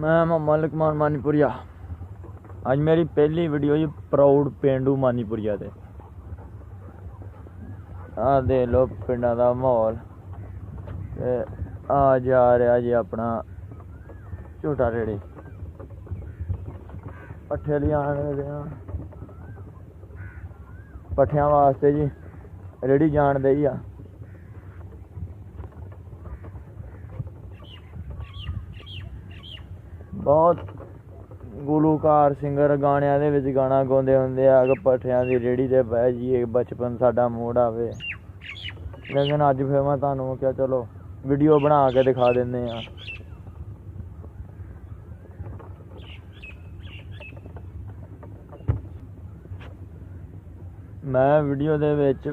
मैं मोहम्मद लकमान मानीपुरिया। अज मेरी पहली वीडियो जी प्राउड पेंडू मानीपुरिया ते आ दे लो पिंडा दा माहौल ते आ जा रहा जी अपना झूटा रेड़ी पट्ठे लियाने पट्ठियां वास्ते जी रेड़ी जान दे ही आ। बहुत गुलूकार सिंगर गाणियां दे विच गाना गाउंदे हुंदे आ पट्ठियां दी रेड़ी ते बह जाइए बचपन साडा मूड आवे, लेकिन अज फिर मैं तुहानू क्या चलो वीडियो बना के दिखा दिंदे आ। मैं वीडियो दे विच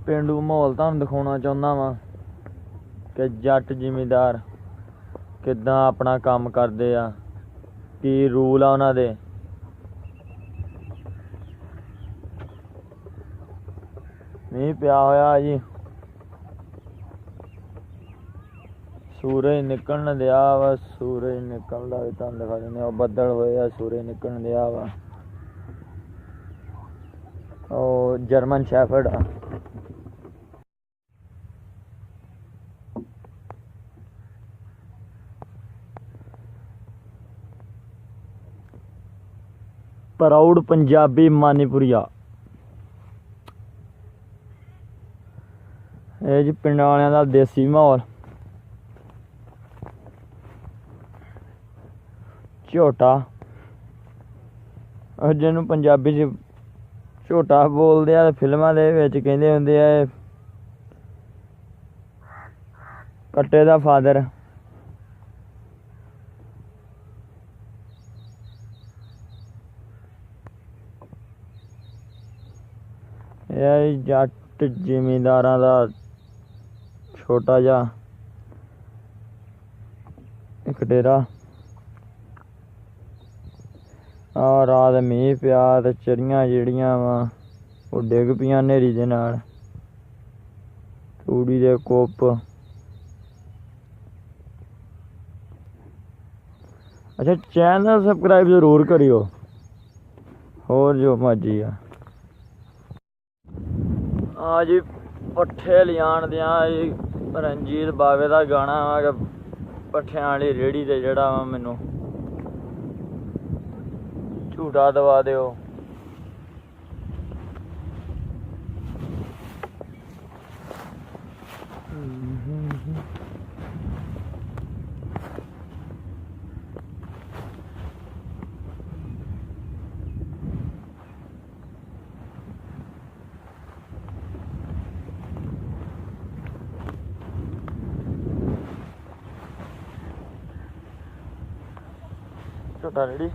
पेंडू माहौल तुहानू दिखाउणा चाहुंदा वां कि जट जिमीदार किद्दां अपना काम करदे आ, की रूल आ उन्हां दे। मींह पिया होया जी, सूरज निकलन दिया वा, सूरज निकलदा भी तुहानू दिखा दिंदे आ, बदल होए आ, सूरज निकलन दिया वा। ओ जर्मन शैफर्ड आ। प्राउड पंजाबी मानीपुरिया ये जी पिंड वालियां दा देसी माहौल। झोटा जिन्नू पंजाबी च झोटा बोलदे आ, फिल्मां दे विच कहंदे हुंदे आ कट्टे दा फादर। जट जिमीदारां दा छोटा जा इक डेरा। रात मींह पिया ते चरियां जेहड़ियां वा ओह डिग पियां नेरी दे नाल, तूड़ी दे कुप। अच्छा चैनल सबसक्राइब जरूर करियो, होर जो मर्जी आ। हाँ जी पट्ठे लियान दियां रंजीत बावे दा गाना वा पट्ठियां वाली रेड़ी ते जेहड़ा वा मैनू झूटा दवा दिओ। झूटा रेड़ी